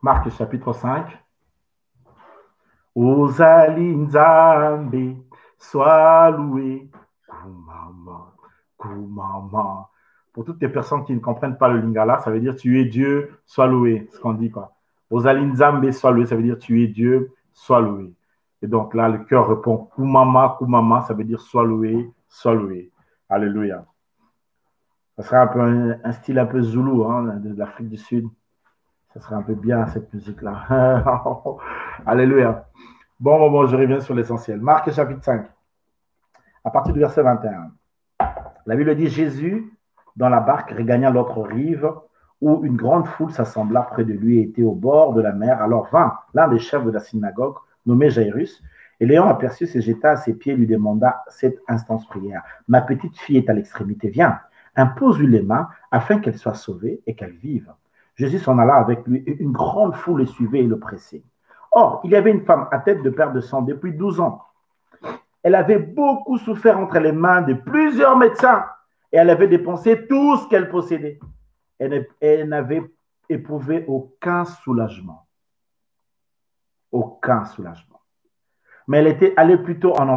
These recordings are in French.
Marc chapitre 5. Ozali Nzambe, sois loué. Kumama, Kumama. Pour toutes les personnes qui ne comprennent pas le lingala, ça veut dire tu es Dieu, sois loué. C'est ce qu'on dit quoi. Ozali Nzambe, sois loué, ça veut dire tu es Dieu, sois loué. Et donc là, le cœur répond Kumama, Kumama, ça veut dire sois loué, sois loué. Alléluia. Ça sera un peu un style un peu zoulou hein, de l'Afrique du Sud. Ça serait un peu bien cette musique-là. Alléluia. Bon, je reviens sur l'essentiel. Marc chapitre 5, à partir du verset 21. La Bible dit Jésus, dans la barque, regagna l'autre rive, où une grande foule s'assembla près de lui et était au bord de la mer. Alors vint l'un des chefs de la synagogue, nommé Jairus, et l'ayant aperçu, se jeta à ses pieds et lui demanda cette instance prière. Ma petite fille est à l'extrémité, viens, impose-lui les mains afin qu'elle soit sauvée et qu'elle vive. Jésus s'en alla avec lui et une grande foule le suivait et le pressait. Or, il y avait une femme à tête de perte de sang depuis 12 ans. Elle avait beaucoup souffert entre les mains de plusieurs médecins et elle avait dépensé tout ce qu'elle possédait. Elle n'avait éprouvé aucun soulagement. Aucun soulagement. Mais elle était allée plutôt en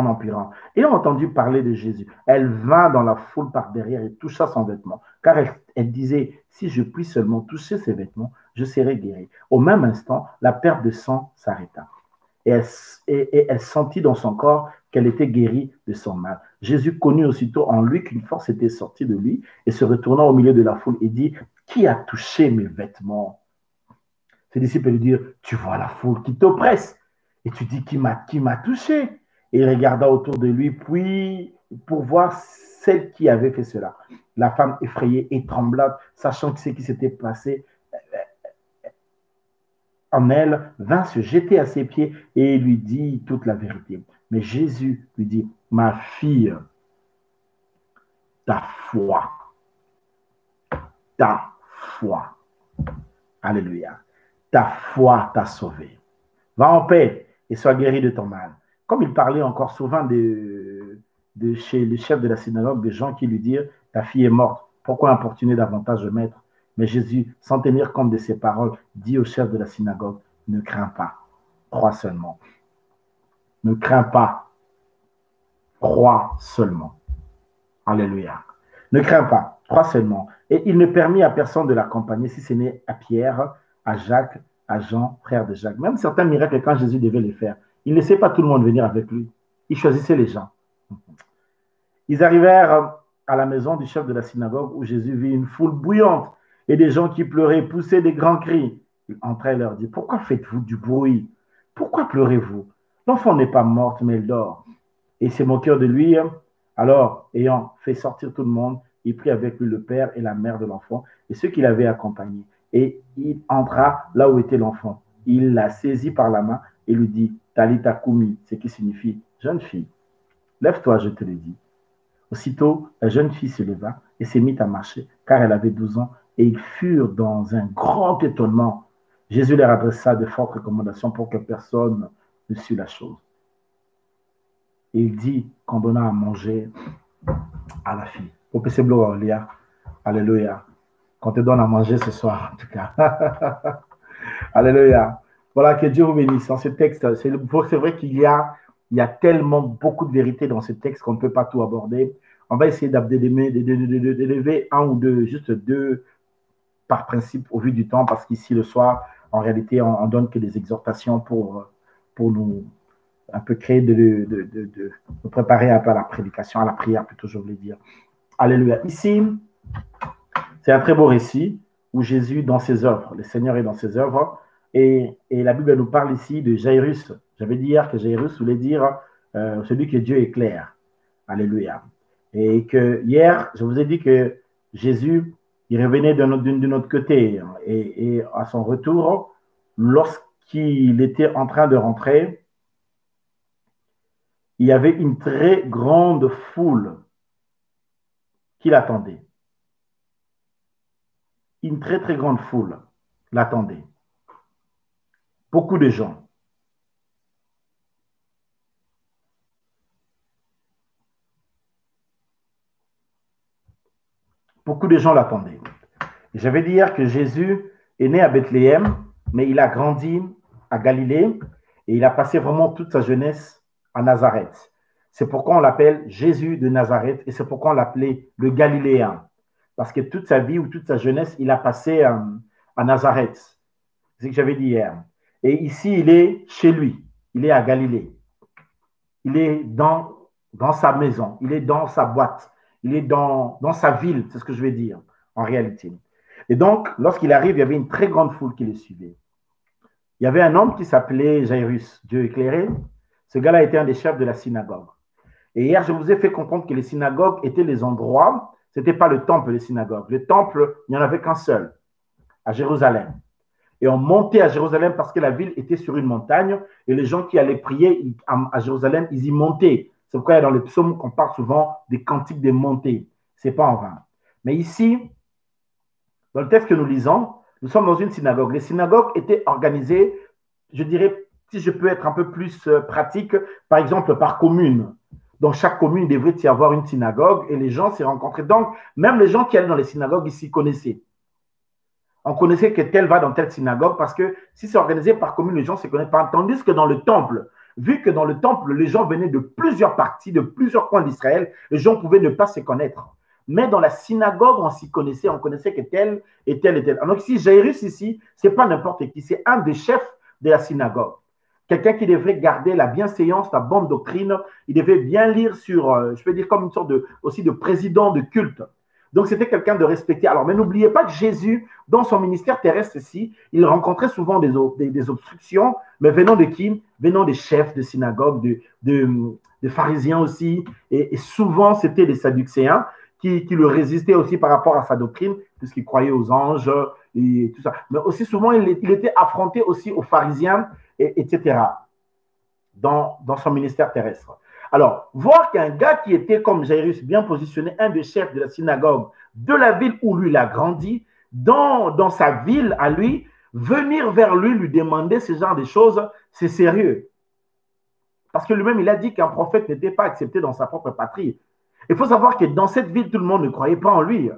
empirant. Ayant entendu parler de Jésus, elle vint dans la foule par derrière et toucha son vêtement, car elle disait, si je puis seulement toucher ses vêtements, je serai guérie. Au même instant, la perte de sang s'arrêta. Et elle sentit dans son corps qu'elle était guérie de son mal. Jésus connut aussitôt en lui qu'une force était sortie de lui et se retournant au milieu de la foule et dit, qui a touché mes vêtements? Ses disciples lui dirent, tu vois la foule qui t'oppresse et tu dis qui m'a touché? Et il regarda autour de lui, puis pour voir celle qui avait fait cela. La femme effrayée et tremblante, sachant ce qui s'était passé en elle, vint se jeter à ses pieds et lui dit toute la vérité. Mais Jésus lui dit, ma fille, ta foi, ta foi, alléluia, ta foi t'a sauvée. Va en paix et sois guéri de ton mal. Comme il parlait encore souvent de chez le chef de la synagogue, des gens qui lui dirent, ta fille est morte, pourquoi importuner davantage le maître? Mais Jésus, sans tenir compte de ses paroles, dit au chef de la synagogue, ne crains pas, crois seulement. Ne crains pas, crois seulement. Alléluia. Ne crains pas, crois seulement. Et il ne permit à personne de l'accompagner, si ce n'est à Pierre, à Jacques, à Jean, frère de Jacques. Même certains miracles, quand Jésus devait les faire, il ne laissait pas tout le monde venir avec lui. Il choisissait les gens. Ils arrivèrent à la maison du chef de la synagogue où Jésus vit une foule bouillante et des gens qui pleuraient, poussaient des grands cris. Il entra et leur dit, pourquoi faites-vous du bruit? Pourquoi pleurez-vous? L'enfant n'est pas morte, mais elle dort. Et se moquèrent de lui. Alors, ayant fait sortir tout le monde, il prit avec lui le père et la mère de l'enfant et ceux qui l'avaient accompagné. Et il entra là où était l'enfant. Il la saisit par la main et lui dit, Talita Kumi, ce qui signifie, jeune fille, lève-toi, je te le dis. Aussitôt, la jeune fille se leva et s'est mise à marcher, car elle avait 12 ans, et ils furent dans un grand étonnement. Jésus leur adressa de fortes recommandations pour que personne ne sût la chose. Et il dit qu'on donna à manger à la fille. Alléluia. Qu'on te donne à manger ce soir, en tout cas. Alléluia. Voilà, que Dieu vous bénisse. Dans ce texte, c'est vrai qu'il y a tellement beaucoup de vérité dans ce texte qu'on ne peut pas tout aborder. On va essayer d'élever un ou deux, juste deux par principe au vu du temps, parce qu'ici, le soir, en réalité, on donne que des exhortations pour nous un peu créer, de préparer un peu à la prédication, à la prière plutôt, je voulais dire. Alléluia. Ici, c'est un très beau récit où Jésus, dans ses œuvres, le Seigneur est dans ses œuvres, et la Bible nous parle ici de Jairus. J'avais dit hier que Jairus voulait dire celui que Dieu éclaire. Alléluia. Et que hier, je vous ai dit que Jésus, il revenait de notre côté, et à son retour, lorsqu'il était en train de rentrer, il y avait une très grande foule qui l'attendait. Une très, très grande foule l'attendait. Beaucoup de gens. Beaucoup de gens l'attendaient. Je vais dire que Jésus est né à Bethléem, mais il a grandi à Galilée et il a passé vraiment toute sa jeunesse à Nazareth. C'est pourquoi on l'appelle Jésus de Nazareth et c'est pourquoi on l'appelait le Galiléen. Parce que toute sa vie ou toute sa jeunesse, il a passé à Nazareth. C'est ce que j'avais dit hier. Et ici, il est chez lui. Il est à Galilée. Il est dans sa maison. Il est dans sa boîte. Il est dans sa ville. C'est ce que je vais dire en réalité. Et donc, lorsqu'il arrive, il y avait une très grande foule qui le suivait. Il y avait un homme qui s'appelait Jairus, Dieu éclairé. Ce gars-là était un des chefs de la synagogue. Et hier, je vous ai fait comprendre que les synagogues étaient les endroits, ce n'était pas le temple, les synagogues. Le temple, il n'y en avait qu'un seul, à Jérusalem. Et on montait à Jérusalem parce que la ville était sur une montagne et les gens qui allaient prier à Jérusalem, ils y montaient. C'est pourquoi dans les psaumes qu'on parle souvent des cantiques des montées. Ce n'est pas en vain. Mais ici, dans le texte que nous lisons, nous sommes dans une synagogue. Les synagogues étaient organisées, je dirais, si je peux être un peu plus pratique, par exemple par commune. Dans chaque commune, il devrait y avoir une synagogue et les gens s'y rencontraient. Donc, même les gens qui allaient dans les synagogues, ils s'y connaissaient. On connaissait que tel va dans telle synagogue parce que si c'est organisé par commune, les gens ne se connaissent pas. Tandis que dans le temple, vu que dans le temple, les gens venaient de plusieurs parties, de plusieurs coins d'Israël, les gens pouvaient ne pas se connaître. Mais dans la synagogue, on s'y connaissait, on connaissait que tel et tel et tel. Donc ici, Jairus ici, ce n'est pas n'importe qui, c'est un des chefs de la synagogue. Quelqu'un qui devrait garder la bienséance, la bonne doctrine, il devait bien lire sur, je peux dire comme une sorte aussi de président de culte. Donc, c'était quelqu'un de respecté. Alors, mais n'oubliez pas que Jésus, dans son ministère terrestre ici, il rencontrait souvent des obstructions, mais venant de qui? Venant des chefs de synagogue, de pharisiens aussi. Et souvent, c'était des sadducéens qui le résistaient aussi par rapport à sa doctrine, puisqu'il croyait aux anges et tout ça. Mais aussi souvent, il était affronté aussi aux pharisiens, etc., dans son ministère terrestre. Alors, voir qu'un gars qui était comme Jairus, bien positionné, un des chefs de la synagogue de la ville où lui il a grandi, dans sa ville à lui, venir vers lui demander ce genre de choses, c'est sérieux. Parce que lui-même, il a dit qu'un prophète n'était pas accepté dans sa propre patrie. Il faut savoir que dans cette ville, tout le monde ne croyait pas en lui.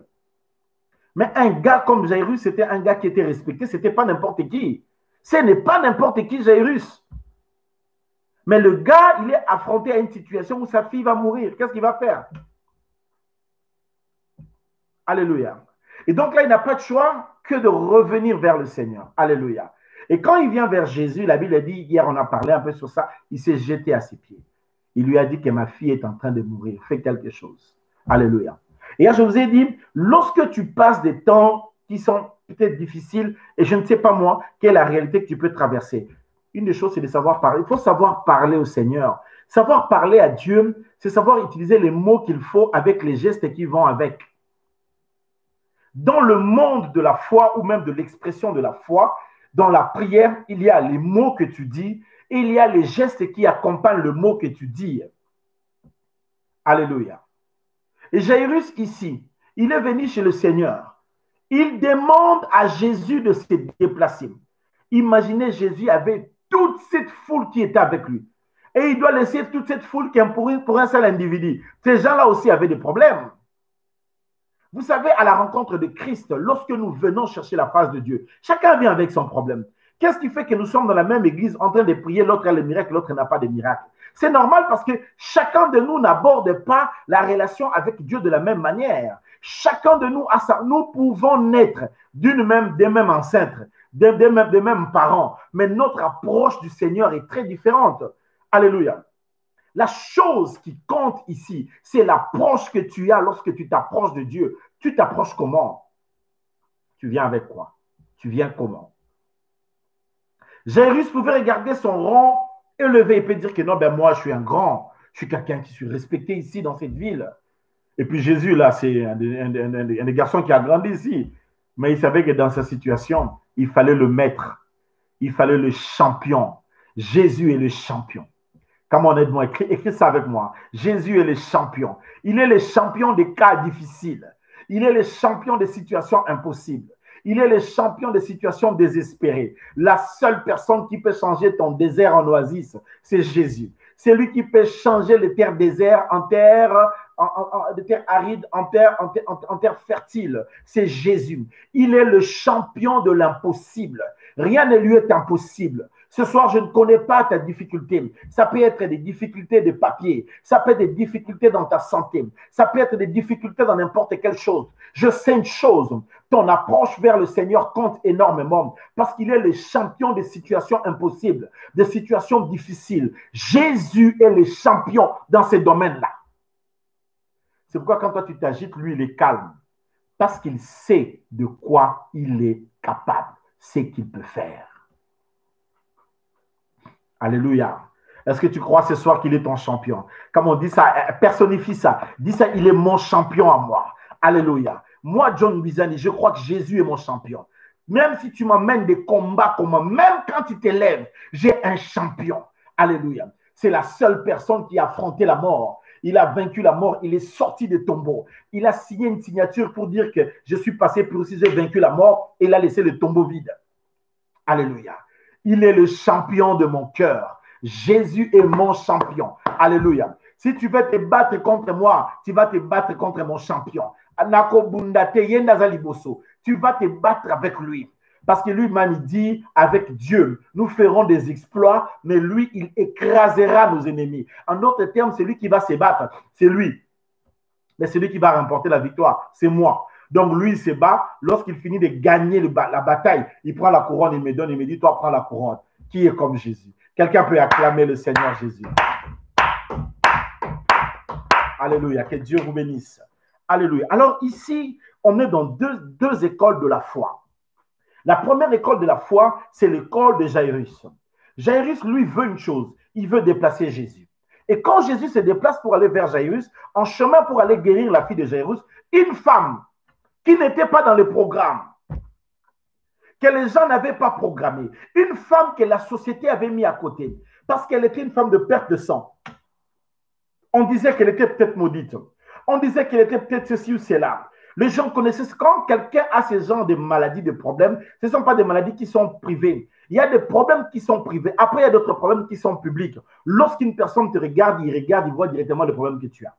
Mais un gars comme Jairus, c'était un gars qui était respecté, ce n'était pas n'importe qui. Ce n'est pas n'importe qui, Jairus. Mais le gars, il est affronté à une situation où sa fille va mourir. Qu'est-ce qu'il va faire? Alléluia. Et donc là, il n'a pas de choix que de revenir vers le Seigneur. Alléluia. Et quand il vient vers Jésus, la Bible a dit, hier on a parlé un peu sur ça, il s'est jeté à ses pieds. Il lui a dit que ma fille est en train de mourir. Fais quelque chose. Alléluia. Et là, je vous ai dit, lorsque tu passes des temps qui sont peut-être difficiles, et je ne sais pas moi, quelle est la réalité que tu peux traverser. Une des choses, c'est de savoir parler. Il faut savoir parler au Seigneur. Savoir parler à Dieu, c'est savoir utiliser les mots qu'il faut avec les gestes qui vont avec. Dans le monde de la foi ou même de l'expression de la foi, dans la prière, il y a les mots que tu dis et il y a les gestes qui accompagnent le mot que tu dis. Alléluia. Et Jairus ici, il est venu chez le Seigneur. Il demande à Jésus de se déplacer. Imaginez, Jésus avait toute cette foule qui était avec lui. Et il doit laisser toute cette foule qui est pour un seul individu. Ces gens-là aussi avaient des problèmes. Vous savez, à la rencontre de Christ, lorsque nous venons chercher la face de Dieu, chacun vient avec son problème. Qu'est-ce qui fait que nous sommes dans la même église en train de prier, l'autre a le miracle, l'autre n'a pas de miracle? C'est normal parce que chacun de nous n'aborde pas la relation avec Dieu de la même manière. Chacun de nous, nous pouvons naître des mêmes ancêtres, des mêmes parents, mais notre approche du Seigneur est très différente. Alléluia. La chose qui compte ici, c'est l'approche que tu as lorsque tu t'approches de Dieu. Tu t'approches comment? Tu viens avec quoi? Tu viens comment? Jairus pouvait regarder son rang élevé et peut dire que non, ben moi je suis un grand, je suis quelqu'un qui suis respecté ici dans cette ville. Et puis Jésus, là, c'est un des garçons qui a grandi ici. Mais il savait que dans sa situation, il fallait le maître. Il fallait le champion. Jésus est le champion. Comment aide-moi? Écris ça avec moi. Jésus est le champion. Il est le champion des cas difficiles. Il est le champion des situations impossibles. Il est le champion des situations désespérées. La seule personne qui peut changer ton désert en oasis, c'est Jésus. C'est lui qui peut changer les terres désertes en terres de terre aride en terre fertile. C'est Jésus. Il est le champion de l'impossible. Rien ne lui est impossible. Ce soir, je ne connais pas ta difficulté. Ça peut être des difficultés de papier. Ça peut être des difficultés dans ta santé. Ça peut être des difficultés dans n'importe quelle chose. Je sais une chose. Ton approche vers le Seigneur compte énormément parce qu'il est le champion des situations impossibles, des situations difficiles. Jésus est le champion dans ces domaines-là. C'est pourquoi quand toi tu t'agites, lui, il est calme parce qu'il sait de quoi il est capable, ce qu'il peut faire. Alléluia. Est-ce que tu crois ce soir qu'il est ton champion? Comme on dit ça, personnifie ça. Dis ça, il est mon champion à moi. Alléluia. Moi, John Bizani, je crois que Jésus est mon champion. Même si tu m'emmènes des combats comme moi, même quand tu t'élèves, j'ai un champion. Alléluia. C'est la seule personne qui a affronté la mort. Il a vaincu la mort, il est sorti des tombeaux. Il a signé une signature pour dire que je suis passé pour aussi, j'ai vaincu la mort et il a laissé le tombeau vide. Alléluia. Il est le champion de mon cœur. Jésus est mon champion. Alléluia. Si tu veux te battre contre moi, tu vas te battre contre mon champion. Tu vas te battre avec lui. Parce que lui-même, il dit, avec Dieu, nous ferons des exploits, mais lui, il écrasera nos ennemis. En d'autres termes, c'est lui qui va se battre. C'est lui. Mais c'est lui qui va remporter la victoire. C'est moi. Donc, lui, il se bat. Lorsqu'il finit de gagner la bataille, il prend la couronne, il me donne, il me dit, toi, prends la couronne. Qui est comme Jésus? Quelqu'un peut acclamer le Seigneur Jésus. Alléluia. Que Dieu vous bénisse. Alléluia. Alors, ici, on est dans deux écoles de la foi. La première école de la foi, c'est l'école de Jairus. Jairus, lui, veut une chose. Il veut déplacer Jésus. Et quand Jésus se déplace pour aller vers Jairus, en chemin pour aller guérir la fille de Jairus, une femme qui n'était pas dans le programme, que les gens n'avaient pas programmé, une femme que la société avait mis à côté, parce qu'elle était une femme de perte de sang. On disait qu'elle était peut-être maudite. On disait qu'elle était peut-être ceci ou cela. Les gens connaissaient, quand quelqu'un a ce genre de maladies, de problèmes, ce ne sont pas des maladies qui sont privées. Il y a des problèmes qui sont privés. Après, il y a d'autres problèmes qui sont publics. Lorsqu'une personne te regarde, il voit directement le problème que tu as.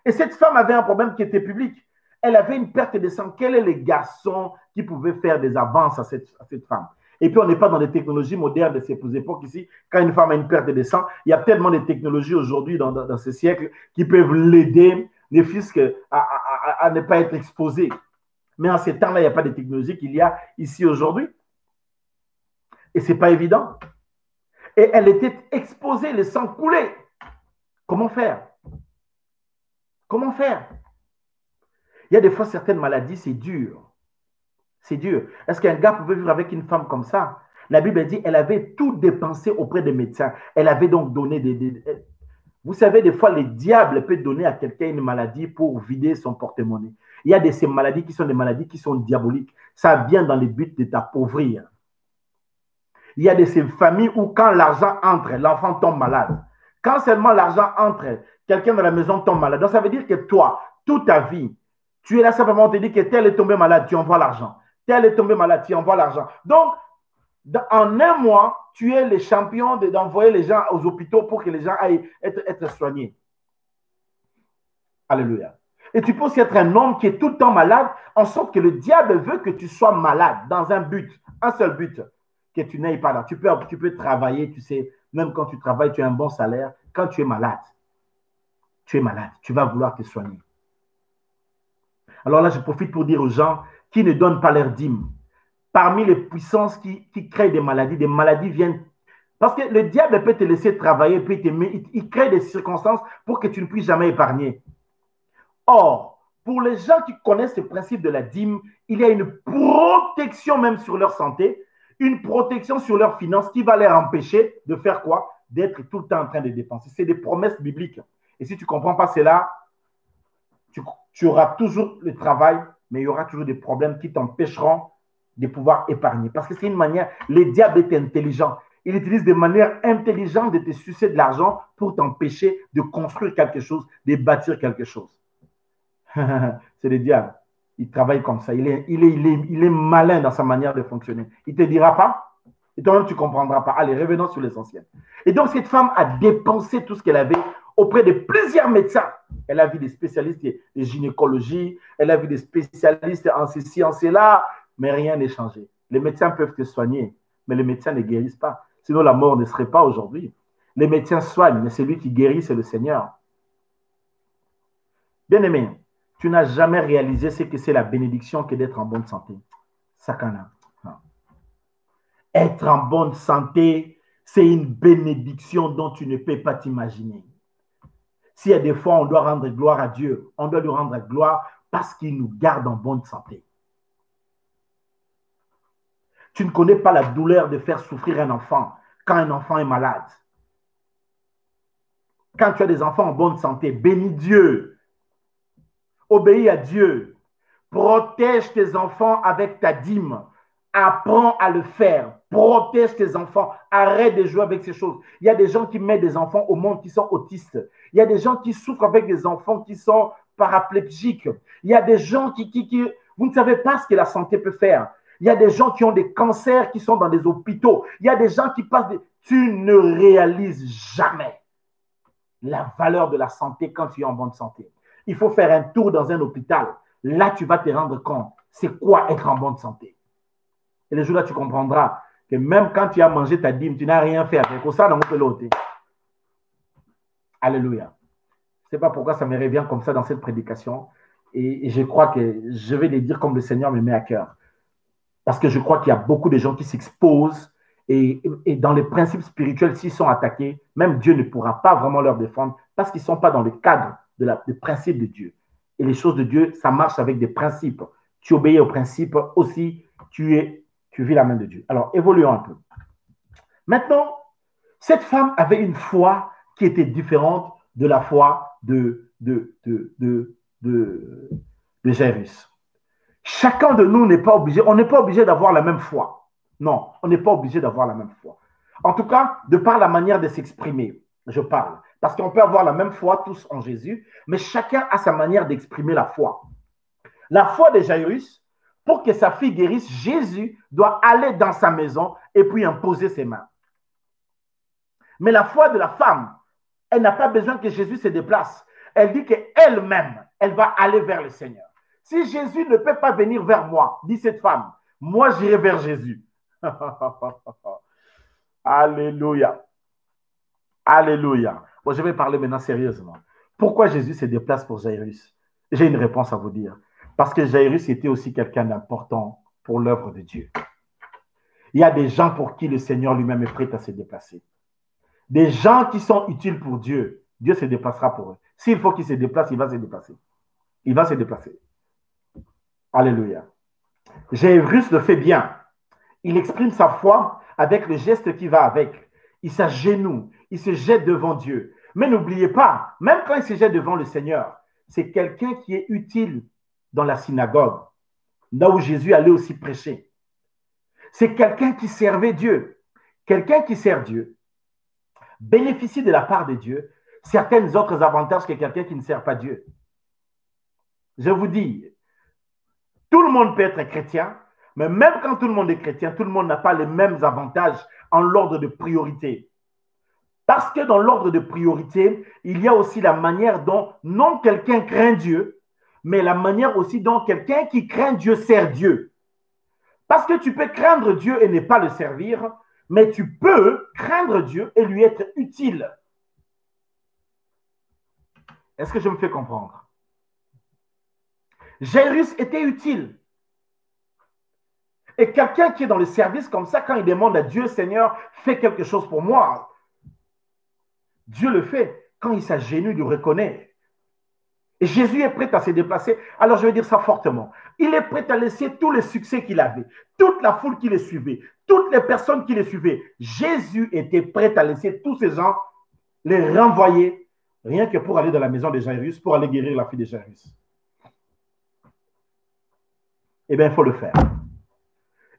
Et cette femme avait un problème qui était public. Elle avait une perte de sang. Quel est le garçon qui pouvait faire des avances à cette femme? Et puis, on n'est pas dans les technologies modernes de ces époques ici. Quand une femme a une perte de sang, il y a tellement de technologies aujourd'hui dans ce siècle qui peuvent l'aider, ne fût-ce qu'à ne pas être exposé. Mais en ces temps-là, il n'y a pas de technologie qu'il y a ici aujourd'hui. Et ce n'est pas évident. Et elle était exposée, le sang coulait. Comment faire? Comment faire? Il y a des fois certaines maladies, c'est dur. C'est dur. Est-ce qu'un gars pouvait vivre avec une femme comme ça? La Bible dit qu'elle avait tout dépensé auprès des médecins. Elle avait donc donné Vous savez, des fois, le diable peut donner à quelqu'un une maladie pour vider son porte-monnaie. Il y a ces maladies qui sont des maladies qui sont diaboliques. Ça vient dans le but de t'appauvrir. Il y a ces familles où quand l'argent entre, l'enfant tombe malade. Quand seulement l'argent entre, quelqu'un dans la maison tombe malade. Donc, ça veut dire que toi, toute ta vie, tu es là simplement, on te dit que tel est tombé malade, tu envoies l'argent. Tel est tombé malade, tu envoies l'argent. Donc, en un mois, tu es le champion d'envoyer les gens aux hôpitaux pour que les gens aillent être soignés. Alléluia. Et tu peux aussi être un homme qui est tout le temps malade, en sorte que le diable veut que tu sois malade dans un but, un seul but, que tu n'ailles pas là. Tu peux travailler, tu sais, même quand tu travailles, tu as un bon salaire. Quand tu es malade, tu vas vouloir te soigner. Alors là, je profite pour dire aux gens qui ne donnent pas leur dîme. Parmi les puissances qui créent des maladies viennent. Parce que le diable peut te laisser travailler, puis il crée des circonstances pour que tu ne puisses jamais épargner. Or, pour les gens qui connaissent le principe de la dîme, il y a une protection même sur leur santé, une protection sur leurs finances qui va les empêcher de faire quoi? D'être tout le temps en train de dépenser. C'est des promesses bibliques. Et si tu ne comprends pas cela, tu auras toujours le travail, mais il y aura toujours des problèmes qui t'empêcheront de pouvoir épargner. Parce que c'est une manière, le diable est intelligent. Il utilise des manières intelligentes de te sucer de l'argent pour t'empêcher de construire quelque chose, de bâtir quelque chose. C'est le diable. Il travaille comme ça. Il est malin dans sa manière de fonctionner. Il ne te dira pas, et toi-même tu ne comprendras pas. Allez, revenons sur l'essentiel. Et donc, cette femme a dépensé tout ce qu'elle avait auprès de plusieurs médecins. Elle a vu des spécialistes de gynécologie, elle a vu des spécialistes en ceci, en cela, mais rien n'est changé. Les médecins peuvent te soigner, mais les médecins ne guérissent pas. Sinon, la mort ne serait pas aujourd'hui. Les médecins soignent, mais celui qui guérit, c'est le Seigneur. Bien-aimé, tu n'as jamais réalisé ce que c'est la bénédiction que d'être en bonne santé. Sakana. Être en bonne santé, c'est une bénédiction dont tu ne peux pas t'imaginer. S'il y a des fois, on doit rendre gloire à Dieu, on doit lui rendre gloire parce qu'il nous garde en bonne santé. Tu ne connais pas la douleur de faire souffrir un enfant quand un enfant est malade. Quand tu as des enfants en bonne santé, bénis Dieu. Obéis à Dieu. Protège tes enfants avec ta dîme. Apprends à le faire. Protège tes enfants. Arrête de jouer avec ces choses. Il y a des gens qui mettent des enfants au monde qui sont autistes. Il y a des gens qui souffrent avec des enfants qui sont paraplégiques. Il y a des gens qui vous ne savez pas ce que la santé peut faire. Il y a des gens qui ont des cancers qui sont dans des hôpitaux. Il y a des gens qui passent des... Tu ne réalises jamais la valeur de la santé quand tu es en bonne santé. Il faut faire un tour dans un hôpital. Là, tu vas te rendre compte c'est quoi être en bonne santé. Et le jour-là, tu comprendras que même quand tu as mangé ta dîme, tu n'as rien fait avec ça dans mon l'autre. Alléluia. Je ne sais pas pourquoi ça me revient comme ça dans cette prédication. Et je crois que je vais les dire comme le Seigneur me met à cœur. Parce que je crois qu'il y a beaucoup de gens qui s'exposent et dans les principes spirituels, s'ils sont attaqués, même Dieu ne pourra pas vraiment leur défendre parce qu'ils ne sont pas dans le cadre des principes de Dieu. Et les choses de Dieu, ça marche avec des principes. Tu obéis aux principes aussi, tu vis la main de Dieu. Alors, évoluons un peu. Maintenant, cette femme avait une foi qui était différente de la foi de Jairus. Chacun de nous n'est pas obligé, on n'est pas obligé d'avoir la même foi. Non, on n'est pas obligé d'avoir la même foi. En tout cas, de par la manière de s'exprimer, je parle. Parce qu'on peut avoir la même foi tous en Jésus, mais chacun a sa manière d'exprimer la foi. La foi de Jairus, pour que sa fille guérisse, Jésus doit aller dans sa maison et puis imposer ses mains. Mais la foi de la femme, elle n'a pas besoin que Jésus se déplace. Elle dit qu'elle-même, elle va aller vers le Seigneur. Si Jésus ne peut pas venir vers moi, dit cette femme, moi j'irai vers Jésus. Alléluia. Alléluia. Bon, je vais parler maintenant sérieusement. Pourquoi Jésus se déplace pour Jairus? J'ai une réponse à vous dire. Parce que Jairus était aussi quelqu'un d'important pour l'œuvre de Dieu. Il y a des gens pour qui le Seigneur lui-même est prêt à se déplacer. Des gens qui sont utiles pour Dieu, Dieu se déplacera pour eux. S'il faut qu'il se déplace, il va se déplacer. Il va se déplacer. Alléluia. Jairus le fait bien. Il exprime sa foi avec le geste qui va avec. Il s'agenouille, il se jette devant Dieu. Mais n'oubliez pas, même quand il se jette devant le Seigneur, c'est quelqu'un qui est utile dans la synagogue, là où Jésus allait aussi prêcher. C'est quelqu'un qui servait Dieu. Quelqu'un qui sert Dieu bénéficie de la part de Dieu certains autres avantages que quelqu'un qui ne sert pas Dieu. Je vous dis, tout le monde peut être chrétien, mais même quand tout le monde est chrétien, tout le monde n'a pas les mêmes avantages en l'ordre de priorité. Parce que dans l'ordre de priorité, il y a aussi la manière dont non quelqu'un craint Dieu, mais la manière aussi dont quelqu'un qui craint Dieu sert Dieu. Parce que tu peux craindre Dieu et ne pas le servir, mais tu peux craindre Dieu et lui être utile. Est-ce que je me fais comprendre? Jairus était utile. Et quelqu'un qui est dans le service comme ça, quand il demande à Dieu, Seigneur, fais quelque chose pour moi, Dieu le fait. Quand il s'agenouille, il le reconnaît. Et Jésus est prêt à se déplacer. Alors je vais dire ça fortement. Il est prêt à laisser tous les succès qu'il avait, toute la foule qui le suivait, toutes les personnes qui le suivaient. Jésus était prêt à laisser tous ces gens les renvoyer, rien que pour aller dans la maison de Jairus, pour aller guérir la fille de Jairus. Eh bien, il faut le faire.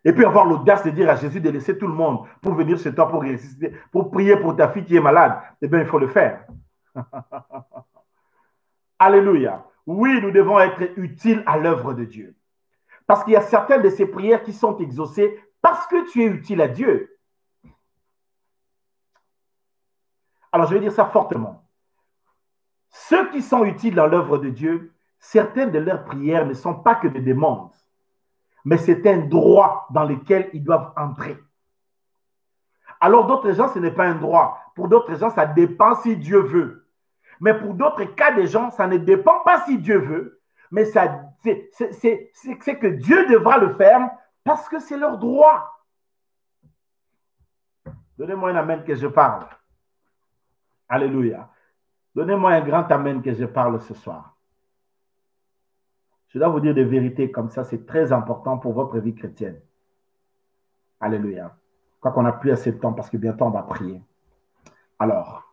Et puis avoir l'audace de dire à Jésus de laisser tout le monde pour venir chez toi, pour ressusciter, pour prier pour ta fille qui est malade. Eh bien, il faut le faire. Alléluia. Oui, nous devons être utiles à l'œuvre de Dieu. Parce qu'il y a certaines de ces prières qui sont exaucées parce que tu es utile à Dieu. Alors, je vais dire ça fortement. Ceux qui sont utiles dans l'œuvre de Dieu, certaines de leurs prières ne sont pas que des demandes, mais c'est un droit dans lequel ils doivent entrer. Alors d'autres gens, ce n'est pas un droit. Pour d'autres gens, ça dépend si Dieu veut. Mais pour d'autres cas des gens, ça ne dépend pas si Dieu veut, mais c'est que Dieu devra le faire parce que c'est leur droit. Donnez-moi un amen que je parle. Alléluia. Donnez-moi un grand amen que je parle ce soir. Je dois vous dire des vérités comme ça, c'est très important pour votre vie chrétienne. Alléluia. Je crois qu'on n'a plus assez de temps parce que bientôt on va prier. Alors,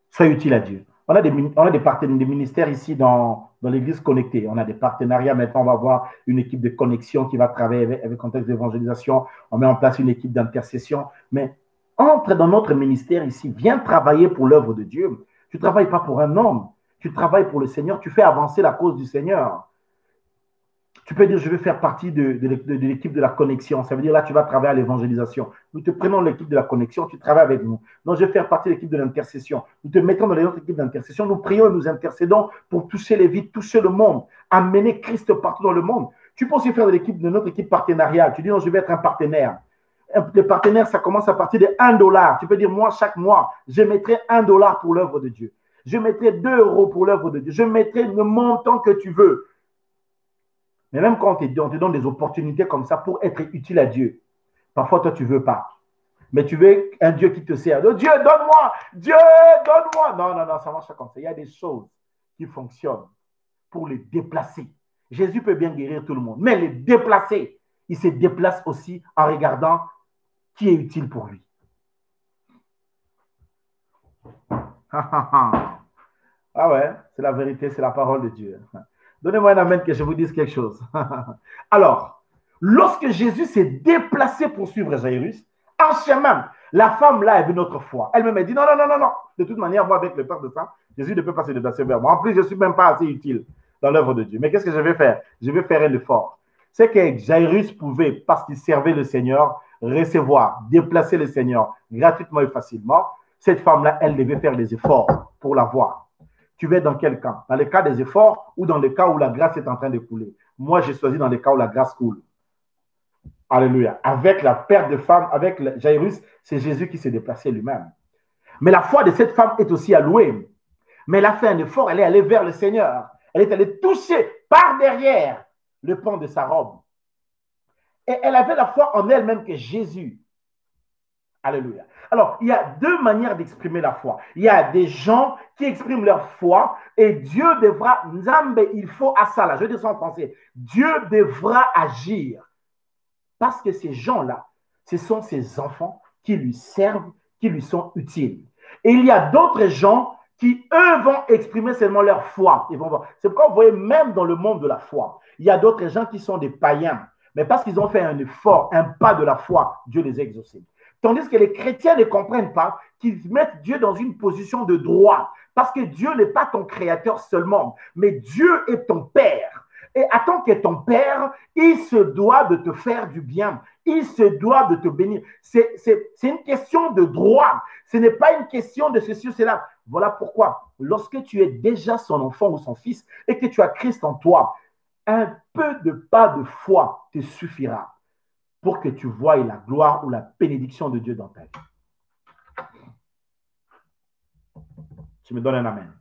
soyez utile à Dieu. On a des ministères ici dans l'église connectée. On a des partenariats. Maintenant, on va avoir une équipe de connexion qui va travailler avec le contexte d'évangélisation. On met en place une équipe d'intercession. Mais entre dans notre ministère ici. Viens travailler pour l'œuvre de Dieu. Tu ne travailles pas pour un homme. Tu travailles pour le Seigneur. Tu fais avancer la cause du Seigneur. Tu peux dire, je vais faire partie de l'équipe de la connexion. Ça veut dire, là, tu vas travailler à l'évangélisation. Nous te prenons l'équipe de la connexion, tu travailles avec nous. Non, je vais faire partie de l'équipe de l'intercession. Nous te mettons dans notre équipe d'intercession. Nous prions et nous intercédons pour toucher les vies, toucher le monde, amener Christ partout dans le monde. Tu peux aussi faire de notre équipe partenariale. Tu dis, non, je vais être un partenaire. Les partenaires, ça commence à partir de $1. Tu peux dire, moi, chaque mois, je mettrai $1 pour l'œuvre de Dieu. Je mettrai 2 € pour l'œuvre de Dieu. Je mettrai le montant que tu veux. Mais même quand on te donne des opportunités comme ça pour être utile à Dieu, parfois toi, tu ne veux pas. Mais tu veux un Dieu qui te sert. Oh, Dieu, donne-moi! Dieu, donne-moi! Non, non, non, ça marche comme ça. Il y a des choses qui fonctionnent pour les déplacer. Jésus peut bien guérir tout le monde, mais les déplacer, il se déplace aussi en regardant qui est utile pour lui. Ah ouais, c'est la vérité, c'est la parole de Dieu. Donnez-moi un amen que je vous dise quelque chose. Alors, lorsque Jésus s'est déplacé pour suivre Jairus, en chemin, la femme là est venue notre foi. Elle me dit, non, non, non, non, non. De toute manière, moi, avec le Père de sang, Jésus ne peut pas se déplacer vers moi. En plus, je ne suis même pas assez utile dans l'œuvre de Dieu. Mais qu'est-ce que je vais faire? Je vais faire un effort. C'est que Jairus pouvait, parce qu'il servait le Seigneur, recevoir, déplacer le Seigneur gratuitement et facilement. Cette femme-là, elle devait faire des efforts pour l'avoir. Tu vas dans quel cas? Dans le cas des efforts ou dans le cas où la grâce est en train de couler? Moi, j'ai choisi dans le cas où la grâce coule. Alléluia. Avec la perte de femme, avec Jairus, c'est Jésus qui s'est déplacé lui-même. Mais la foi de cette femme est aussi à louer. Mais elle a fait un effort, elle est allée vers le Seigneur. Elle est allée toucher par derrière le pan de sa robe. Et elle avait la foi en elle-même que Jésus. Alléluia. Alors, il y a 2 manières d'exprimer la foi. Il y a des gens qui expriment leur foi et Dieu devra, Nzambe, il faut à ça, là, je dis ça en français, Dieu devra agir. Parce que ces gens-là, ce sont ces enfants qui lui servent, qui lui sont utiles. Et il y a d'autres gens qui, eux, vont exprimer seulement leur foi. C'est pourquoi vous voyez, même dans le monde de la foi, il y a d'autres gens qui sont des païens. Mais parce qu'ils ont fait un effort, un pas de la foi, Dieu les a exaucés. Tandis que les chrétiens ne comprennent pas qu'ils mettent Dieu dans une position de droit. Parce que Dieu n'est pas ton créateur seulement, mais Dieu est ton Père. Et en tant que ton Père, il se doit de te faire du bien. Il se doit de te bénir. C'est une question de droit. Ce n'est pas une question de ceci ou cela. Voilà pourquoi, lorsque tu es déjà son enfant ou son fils et que tu as Christ en toi, un peu de pas de foi te suffira pour que tu voies la gloire ou la bénédiction de Dieu dans ta vie. Tu me donnes un amen.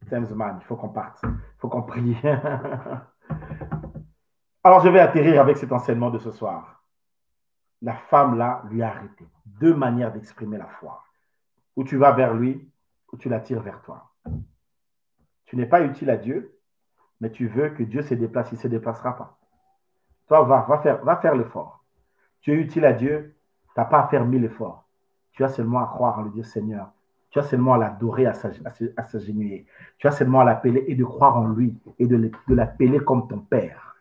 Thanks, man. Il faut qu'on parte. Il faut qu'on prie. Alors, je vais atterrir avec cet enseignement de ce soir. La femme, là, lui a arrêté. 2 manières d'exprimer la foi. Ou tu vas vers lui, ou tu l'attires vers toi. Tu n'es pas utile à Dieu, mais tu veux que Dieu se déplace. Il ne se déplacera pas. Toi, va faire l'effort. Tu es utile à Dieu, tu n'as pas à faire 1000 efforts. Tu as seulement à croire en le Dieu Seigneur. Tu as seulement à l'adorer, à s'agenouiller. Tu as seulement à l'appeler et de croire en lui et de l'appeler comme ton Père.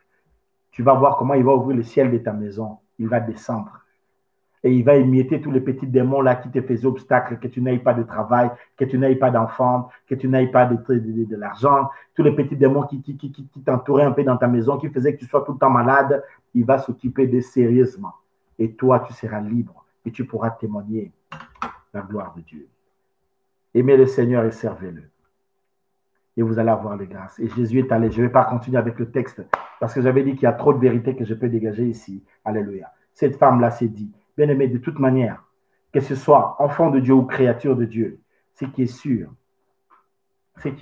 Tu vas voir comment il va ouvrir le ciel de ta maison. Il va descendre. Et il va émietter tous les petits démons là qui te faisaient obstacle, que tu n'aies pas de travail, que tu n'aies pas d'enfants, que tu n'aies pas de l'argent. Tous les petits démons qui t'entouraient un peu dans ta maison, qui faisaient que tu sois tout le temps malade, il va s'occuper d'eux sérieusement. Et toi, tu seras libre et tu pourras témoigner la gloire de Dieu. Aimez le Seigneur et servez-le. et vous allez avoir les grâces. Et Jésus est allé. Je ne vais pas continuer avec le texte parce que j'avais dit qu'il y a trop de vérité que je peux dégager ici. Alléluia. Cette femme-là s'est dit, bien aimé, de toute manière, que ce soit enfant de Dieu ou créature de Dieu, ce qui est sûr, c'est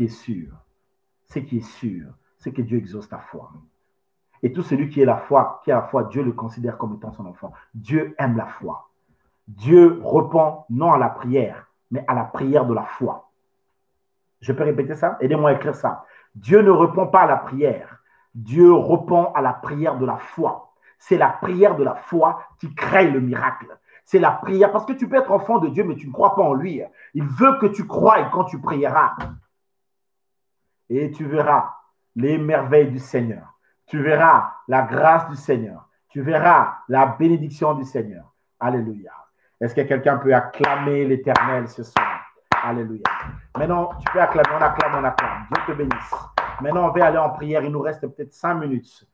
que Dieu exauce ta foi. Et tout celui qui a la foi, Dieu le considère comme étant son enfant. Dieu aime la foi. Dieu répond non à la prière, mais à la prière de la foi. Je peux répéter ça? Aidez-moi à écrire ça. Dieu ne répond pas à la prière. Dieu répond à la prière de la foi. C'est la prière de la foi qui crée le miracle. C'est la prière, parce que tu peux être enfant de Dieu, mais tu ne crois pas en lui. Il veut que tu croies quand tu prieras. Et tu verras les merveilles du Seigneur. Tu verras la grâce du Seigneur. Tu verras la bénédiction du Seigneur. Alléluia. Est-ce que quelqu'un peut acclamer l'Éternel ce soir? Alléluia. Maintenant, tu peux acclamer, on acclame. Dieu te bénisse. Maintenant, on va aller en prière. Il nous reste peut-être 5 minutes.